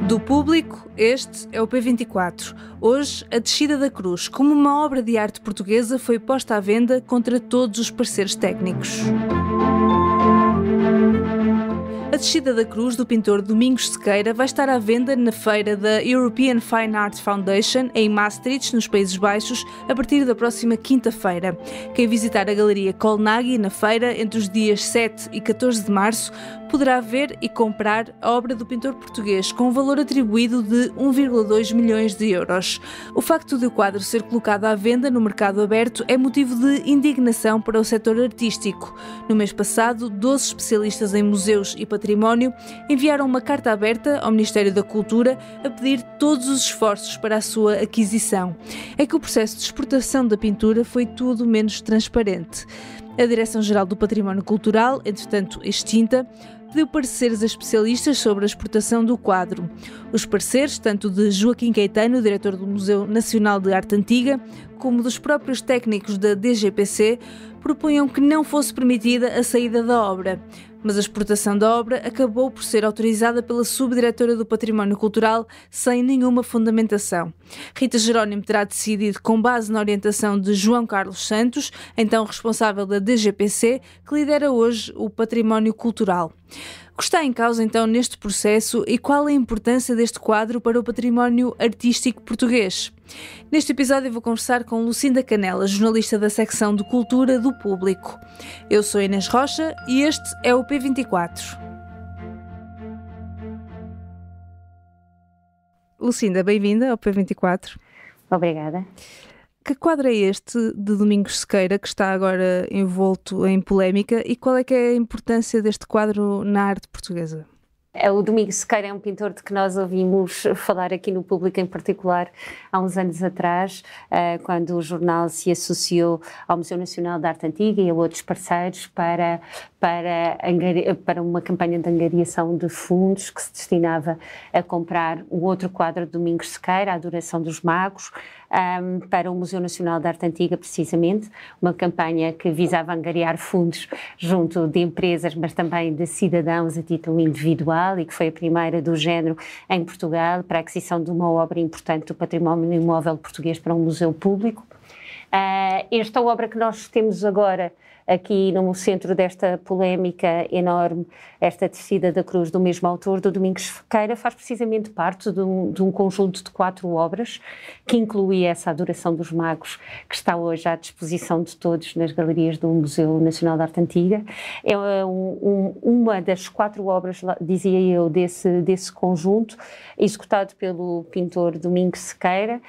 Do público, este é o P24. Hoje, a Descida da Cruz, como uma obra de arte portuguesa, foi posta à venda contra todos os pareceres técnicos. A Descida da Cruz, do pintor Domingos Sequeira, vai estar à venda na feira da European Fine Arts Foundation, em Maastricht, nos Países Baixos, a partir da próxima quinta-feira. Quem visitar a Galeria Colnaghi na feira, entre os dias 7 e 14 de março, poderá ver e comprar a obra do pintor português com um valor atribuído de 1,2 milhões de euros. O facto de o quadro ser colocado à venda no mercado aberto é motivo de indignação para o setor artístico. No mês passado, 12 especialistas em museus e património enviaram uma carta aberta ao Ministério da Cultura a pedir todos os esforços para a sua aquisição. É que o processo de exportação da pintura foi tudo menos transparente. A Direção-Geral do Património Cultural, entretanto extinta, pediu pareceres a especialistas sobre a exportação do quadro. Os pareceres, tanto de Joaquim Caetano, diretor do Museu Nacional de Arte Antiga, como dos próprios técnicos da DGPC, propunham que não fosse permitida a saída da obra. Mas a exportação da obra acabou por ser autorizada pela subdiretora do Património Cultural sem nenhuma fundamentação. Rita Jerónimo terá decidido com base na orientação de João Carlos Santos, então responsável da DGPC, que lidera hoje o Património Cultural. O que está em causa então neste processo e qual a importância deste quadro para o património artístico português? Neste episódio eu vou conversar com Lucinda Canela, jornalista da secção de Cultura do Público. Eu sou Inês Rocha e este é o P24. Lucinda, bem-vinda ao P24. Obrigada. Que quadro é este de Domingos Sequeira que está agora envolto em polémica e qual é que é a importância deste quadro na arte portuguesa? O Domingos Sequeira é um pintor de que nós ouvimos falar aqui no Público em particular há uns anos atrás, quando o jornal se associou ao Museu Nacional de Arte Antiga e a outros parceiros para uma campanha de angariação de fundos que se destinava a comprar o outro quadro de Domingos Sequeira, A Adoração dos Magos, para o Museu Nacional de Arte Antiga, precisamente, uma campanha que visava angariar fundos junto de empresas, mas também de cidadãos a título individual e que foi a primeira do género em Portugal para a aquisição de uma obra importante do património imóvel português para um museu público. Esta obra que nós temos agora aqui no centro desta polémica enorme, esta Descida da Cruz do mesmo autor, do Domingos Sequeira, faz precisamente parte de um conjunto de 4 obras que inclui essa Adoração dos Magos, que está hoje à disposição de todos nas galerias do Museu Nacional de Arte Antiga. É uma das 4 obras, dizia eu, desse conjunto, executado pelo pintor Domingos Sequeira,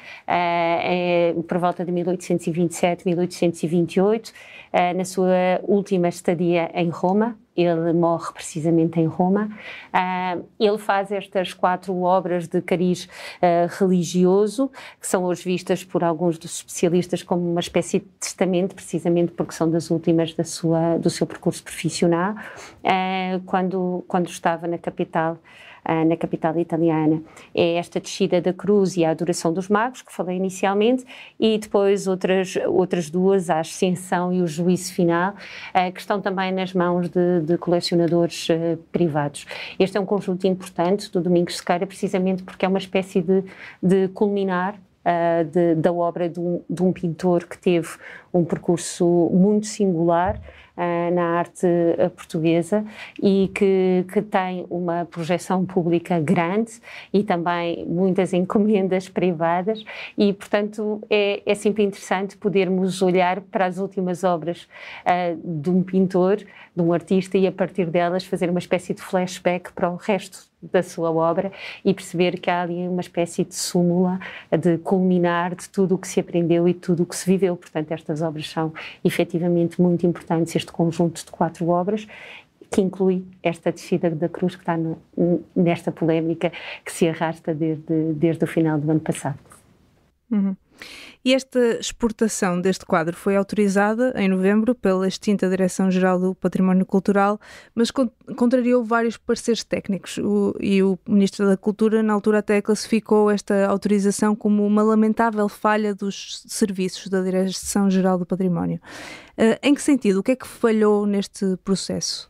por volta de 1827, 1828, na sua última estadia em Roma. Ele morre precisamente em Roma. Ele faz estas 4 obras de cariz religioso, que são hoje vistas por alguns dos especialistas como uma espécie de testamento, precisamente porque são das últimas do seu percurso profissional, quando estava na capital italiana. É esta Descida da Cruz e a Adoração dos Magos, que falei inicialmente, e depois outras 2, a Ascensão e o Juízo Final, que estão também nas mãos de colecionadores privados. Este é um conjunto importante do Domingos Sequeira, precisamente porque é uma espécie de culminar da obra de um pintor que teve um percurso muito singular na arte portuguesa e que tem uma projeção pública grande e também muitas encomendas privadas e, portanto, é sempre interessante podermos olhar para as últimas obras de um pintor, de um artista e, a partir delas, fazer uma espécie de flashback para o resto da sua obra e perceber que há ali uma espécie de súmula, de culminar de tudo o que se aprendeu e tudo o que se viveu. Portanto, estas obras são efetivamente muito importantes, este conjunto de 4 obras, que inclui esta Descida da Cruz, que está nesta polémica que se arrasta desde o final do ano passado. Uhum. E esta exportação deste quadro foi autorizada em novembro pela extinta Direção-Geral do Património Cultural, mas contrariou vários pareceres técnicos e o Ministro da Cultura na altura até classificou esta autorização como uma lamentável falha dos serviços da Direção-Geral do Património. Em que sentido? O que é que falhou neste processo?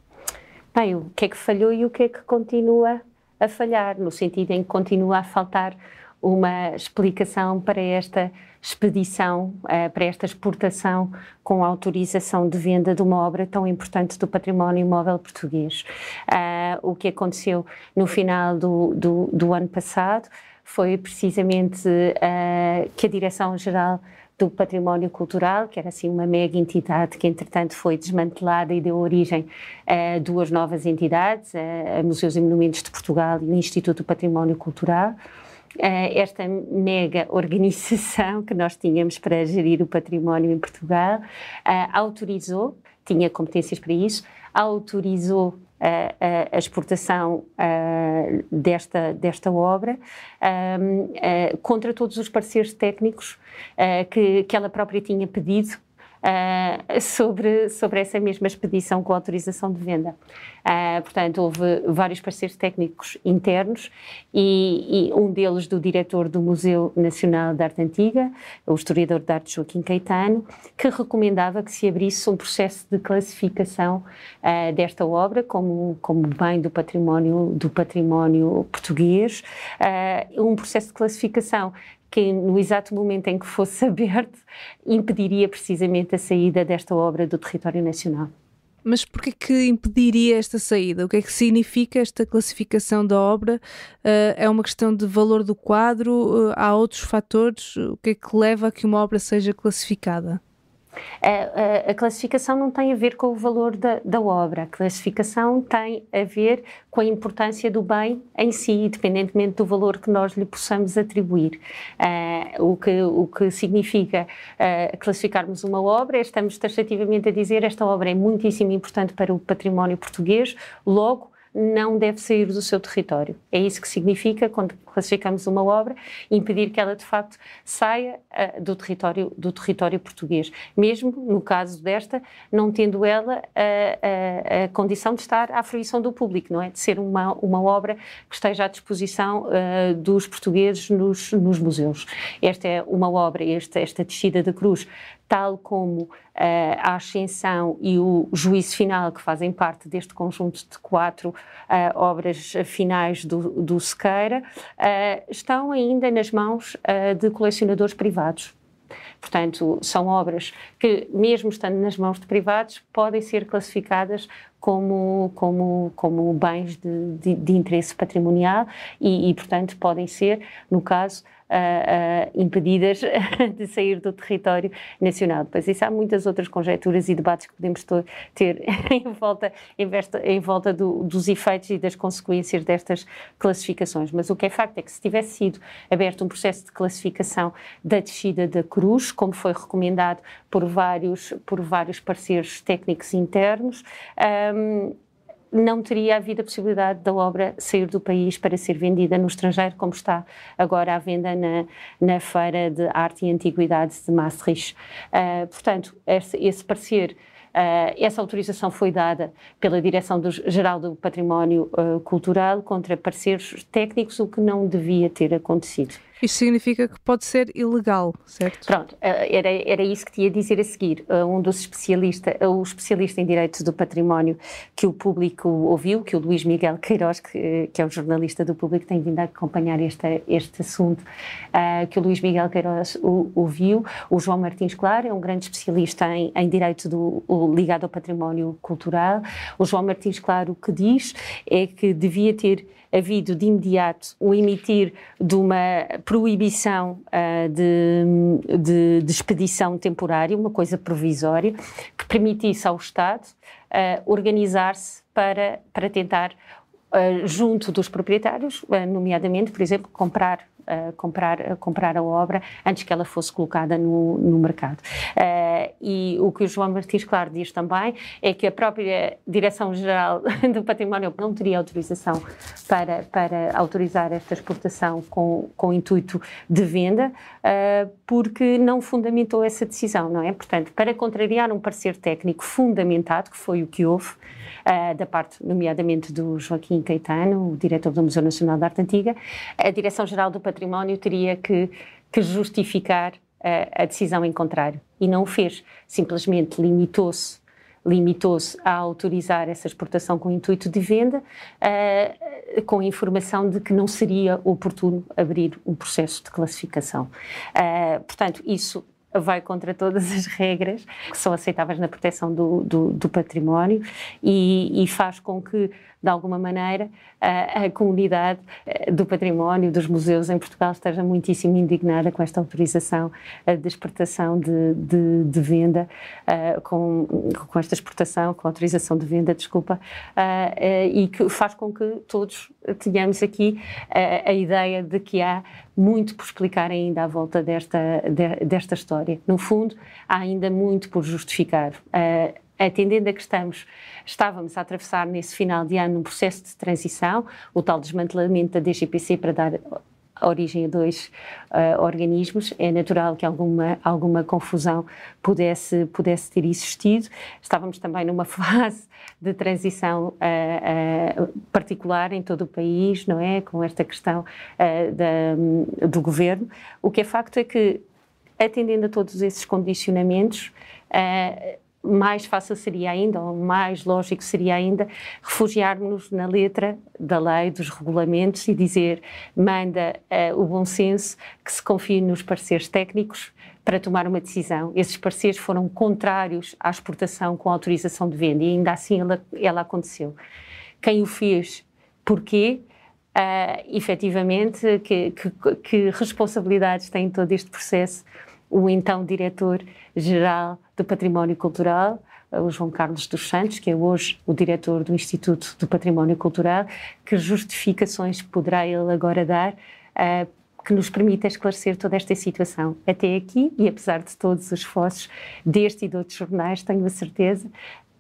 Bem, o que é que falhou e o que é que continua a falhar, no sentido em que continua a faltar uma explicação para esta expedição, para esta exportação com autorização de venda de uma obra tão importante do património imóvel português. O que aconteceu no final do ano passado foi precisamente que a Direção-Geral do Património Cultural, que era assim uma mega entidade que entretanto foi desmantelada e deu origem a duas novas entidades, a Museus e Monumentos de Portugal e o Instituto do Património Cultural. Esta mega organização que nós tínhamos para gerir o património em Portugal autorizou, tinha competências para isso, autorizou a exportação desta obra contra todos os pareceres técnicos que ela própria tinha pedido sobre essa mesma expedição com autorização de venda. Portanto, houve vários pareceres técnicos internos e um deles do diretor do Museu Nacional de Arte Antiga, o historiador de arte Joaquim Caetano, que recomendava que se abrisse um processo de classificação desta obra como bem do património português, um processo de classificação que no exato momento em que fosse aberto impediria precisamente a saída desta obra do território nacional. Mas por que impediria esta saída? O que é que significa esta classificação da obra? É uma questão de valor do quadro? Há outros fatores? O que é que leva a que uma obra seja classificada? A classificação não tem a ver com o valor da obra, a classificação tem a ver com a importância do bem em si, independentemente do valor que nós lhe possamos atribuir. O que significa classificarmos uma obra, estamos taxativamente a dizer esta obra é muitíssimo importante para o património português, logo não deve sair do seu território. É isso que significa, quando classificamos uma obra, impedir que ela de facto saia do território português, mesmo no caso desta, não tendo ela a condição de estar à fruição do público, não é? De ser uma obra que esteja à disposição dos portugueses nos museus. Esta é uma obra, esta descida da cruz, tal como a ascensão e o juízo final, que fazem parte deste conjunto de 4 obras finais do Sequeira, estão ainda nas mãos de colecionadores privados. Portanto, são obras que, mesmo estando nas mãos de privados, podem ser classificadas como bens de interesse patrimonial e, portanto, podem ser, no caso, impedidas de sair do território nacional. Depois isso há muitas outras conjecturas e debates que podemos ter em volta dos efeitos e das consequências destas classificações, mas o que é facto é que se tivesse sido aberto um processo de classificação da descida da cruz, como foi recomendado por vários pareceres técnicos internos, não teria havido a possibilidade da obra sair do país para ser vendida no estrangeiro, como está agora à venda na Feira de Arte e Antiguidades de Maastricht. Portanto, esse parecer, essa autorização foi dada pela Direção-Geral do Património Cultural contra pareceres técnicos, o que não devia ter acontecido. Isto significa que pode ser ilegal, certo? Pronto, era isso que te ia dizer a seguir. O especialista em Direito do Património que o público ouviu, que o Luís Miguel Queiroz, que é o jornalista do Público, tem vindo a acompanhar este assunto, que o Luís Miguel Queiroz ouviu. O João Martins Claro é um grande especialista em Direito ligado ao património cultural. O João Martins Claro o que diz é que devia ter havido de imediato o emitir de uma proibição de expedição temporária, uma coisa provisória, que permitisse ao Estado organizar-se para tentar, junto dos proprietários, nomeadamente, por exemplo, comprar a obra antes que ela fosse colocada no mercado. E o que o João Martins Claro diz também é que a própria Direção-Geral do Património não teria autorização para autorizar esta exportação com o intuito de venda, porque não fundamentou essa decisão, não é? Portanto, para contrariar um parecer técnico fundamentado, que foi o que houve, da parte, nomeadamente, do Joaquim Caetano, o diretor do Museu Nacional de Arte Antiga, a Direção-Geral do Património teria que justificar a decisão em contrário. E não o fez. Simplesmente limitou-se limitou-se a autorizar essa exportação com intuito de venda, com a informação de que não seria oportuno abrir um processo de classificação. Portanto, isso vai contra todas as regras que são aceitáveis na proteção do património e faz com que, de alguma maneira, a comunidade do património, dos museus em Portugal, esteja muitíssimo indignada com esta autorização de exportação de venda, com esta exportação, com a autorização de venda, desculpa, e que faz com que todos tenhamos aqui a ideia de que há muito por explicar ainda à volta desta história. No fundo, há ainda muito por justificar. Atendendo a que estávamos a atravessar nesse final de ano um processo de transição, o tal desmantelamento da DGPC para dar origem a 2 organismos, é natural que alguma confusão pudesse ter existido. Estávamos também numa fase de transição particular em todo o país, não é? Com esta questão do governo. O que é facto é que, atendendo a todos esses condicionamentos, mais fácil seria ainda, ou mais lógico seria ainda, refugiarmos-nos na letra da lei, dos regulamentos e dizer, manda o bom senso que se confie nos pareceres técnicos para tomar uma decisão. Esses pareceres foram contrários à exportação com autorização de venda e ainda assim ela aconteceu. Quem o fez? Porquê? Efetivamente, que responsabilidades tem em todo este processo o então diretor-geral do Património Cultural, o João Carlos dos Santos, que é hoje o diretor do Instituto do Património Cultural. Que justificações poderá ele agora dar que nos permita esclarecer toda esta situação? Até aqui, e apesar de todos os esforços deste e de outros jornais, tenho a certeza,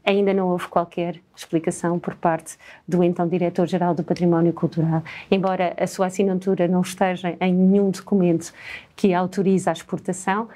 ainda não houve qualquer explicação por parte do então Diretor-Geral do Património Cultural. Embora a sua assinatura não esteja em nenhum documento que autoriza a exportação,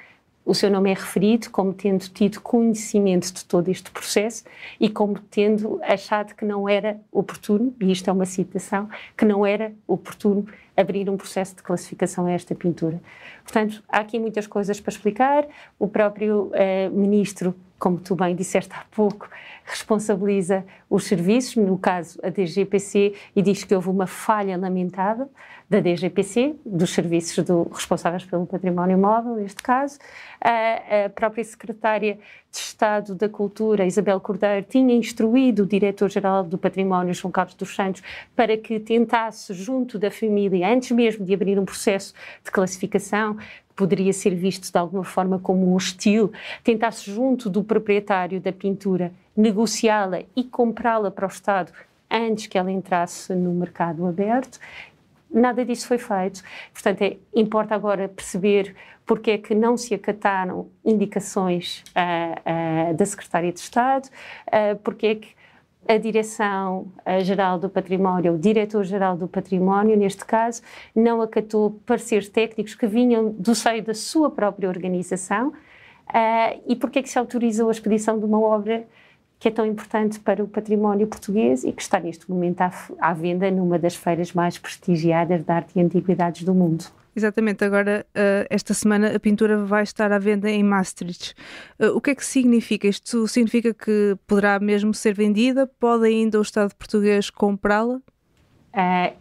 o seu nome é referido como tendo tido conhecimento de todo este processo e como tendo achado que não era oportuno, e isto é uma citação, que não era oportuno abrir um processo de classificação a esta pintura. Portanto, há aqui muitas coisas para explicar. O próprio Ministro, como tu bem disseste há pouco, responsabiliza os serviços, no caso a DGPC, e diz que houve uma falha lamentável da DGPC, dos serviços responsáveis pelo património móvel, neste caso. A própria Secretária de Estado da Cultura, Isabel Cordeiro, tinha instruído o Diretor-Geral do Património, João Carlos dos Santos, para que tentasse, junto da família, antes mesmo de abrir um processo de classificação, que poderia ser visto de alguma forma como hostil, tentasse, junto do proprietário da pintura, negociá-la e comprá-la para o Estado antes que ela entrasse no mercado aberto. Nada disso foi feito. Portanto, importa agora perceber porque é que não se acataram indicações da Secretária de Estado, porque é que a Direção-Geral do Património, o Diretor-Geral do Património, neste caso, não acatou pareceres técnicos que vinham do seio da sua própria organização, e porque é que se autorizou a expedição de uma obra que é tão importante para o património português e que está neste momento à venda numa das feiras mais prestigiadas de arte e antiguidades do mundo. Exatamente, agora esta semana a pintura vai estar à venda em Maastricht. O que é que significa? Isto significa que poderá mesmo ser vendida? Pode ainda o Estado português comprá-la?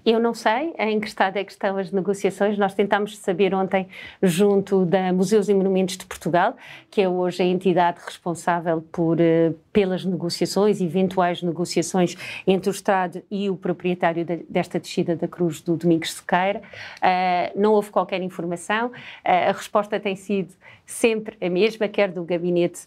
Eu não sei em que estado é que estão as negociações. Nós tentámos saber ontem junto da Museus e Monumentos de Portugal, que é hoje a entidade responsável pelas negociações, eventuais negociações entre o Estado e o proprietário desta descida da Cruz do Domingos Sequeira. Não houve qualquer informação. A resposta tem sido sempre a mesma, quer do gabinete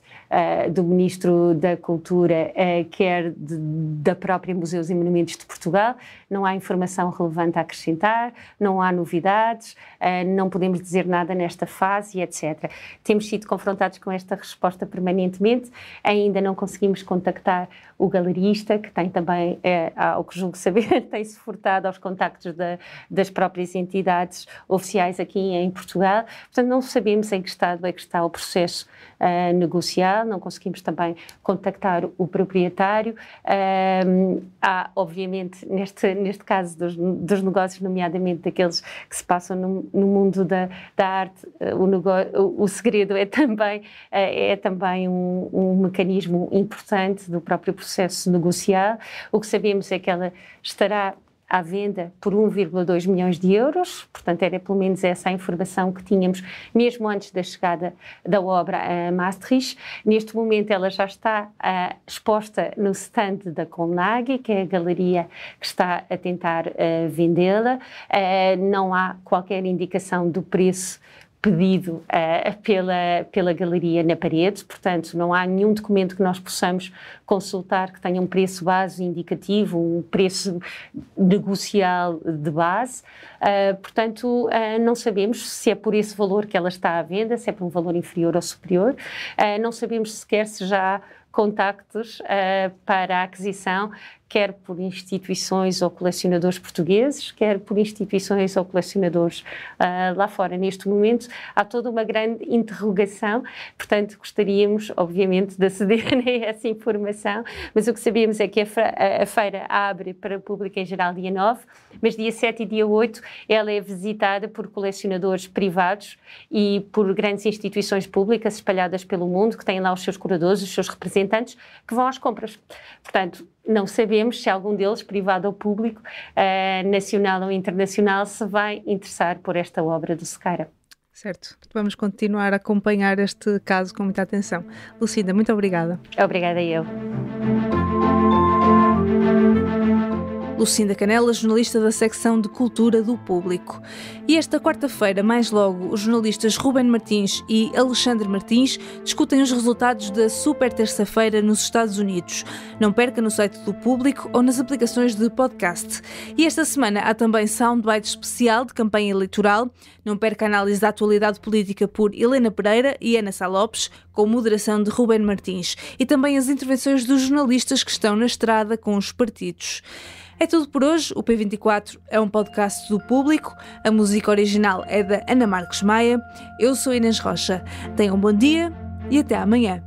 do Ministro da Cultura, quer da própria Museus e Monumentos de Portugal. Não há informação relevante a acrescentar, não há novidades, não podemos dizer nada nesta fase, etc. Temos sido confrontados com esta resposta permanentemente, ainda não conseguimos contactar o galerista, que tem também, ao que julgo saber, tem-se furtado aos contactos das próprias entidades oficiais aqui em Portugal. Portanto, não sabemos em que estado é que está o processo negocial, não conseguimos também contactar o proprietário. Há, obviamente, neste caso dos negócios, nomeadamente daqueles que se passam no mundo da arte. O segredo é também um mecanismo importante do próprio processo negocial. O que sabemos é que ela estará à venda por 1,2 milhões de euros, portanto era pelo menos essa a informação que tínhamos mesmo antes da chegada da obra a Maastricht. Neste momento ela já está exposta no stand da Colnaghi, que é a galeria que está a tentar vendê-la. Não há qualquer indicação do preço pedido pela galeria na parede, portanto não há nenhum documento que nós possamos consultar que tenha um preço base indicativo, um preço negocial de base, portanto não sabemos se é por esse valor que ela está à venda, se é por um valor inferior ou superior, não sabemos sequer se já há contactos para a aquisição, quer por instituições ou colecionadores portugueses, quer por instituições ou colecionadores lá fora. Neste momento há toda uma grande interrogação, portanto gostaríamos obviamente de aceder a essa informação, mas o que sabemos é que a feira abre para o público em geral dia 9, mas dia 7 e dia 8 ela é visitada por colecionadores privados e por grandes instituições públicas espalhadas pelo mundo, que têm lá os seus curadores, os seus representantes, que vão às compras. Portanto, não sabemos se algum deles, privado ou público, nacional ou internacional, se vai interessar por esta obra do Sequeira. Certo. Vamos continuar a acompanhar este caso com muita atenção. Lucinda, muito obrigada. Obrigada eu. Lucinda Canela, jornalista da secção de Cultura do Público. E esta quarta-feira, mais logo, os jornalistas Ruben Martins e Alexandre Martins discutem os resultados da Super Terça-feira nos Estados Unidos. Não perca no site do Público ou nas aplicações de podcast. E esta semana há também soundbite especial de campanha eleitoral. Não perca a análise da atualidade política por Helena Pereira e Ana Sá Lopes, com moderação de Ruben Martins. E também as intervenções dos jornalistas que estão na estrada com os partidos. É tudo por hoje. O P24 é um podcast do Público. A música original é da Ana Marques Maia. Eu sou Inês Rocha. Tenham um bom dia e até amanhã.